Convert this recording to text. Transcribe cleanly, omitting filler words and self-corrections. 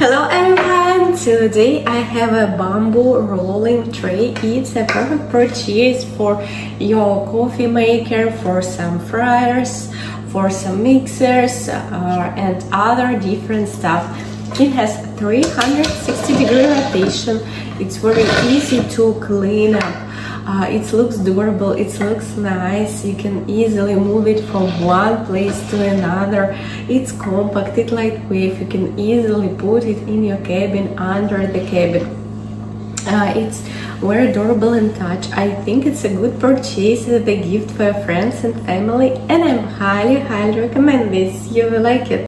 Hello everyone! Today I have a bamboo rolling tray. It's a perfect purchase for your coffee maker, for some fryers, for some mixers and other different stuff. It has 360-degree rotation. It's very easy to clean up. It looks durable, it looks nice, you can easily move it from one place to another. It's compact, it's lightweight, you can easily put it in your cabin, under the cabin. It's very durable in touch. I think it's a good purchase as a gift for your friends and family, and I highly recommend this. You will like it.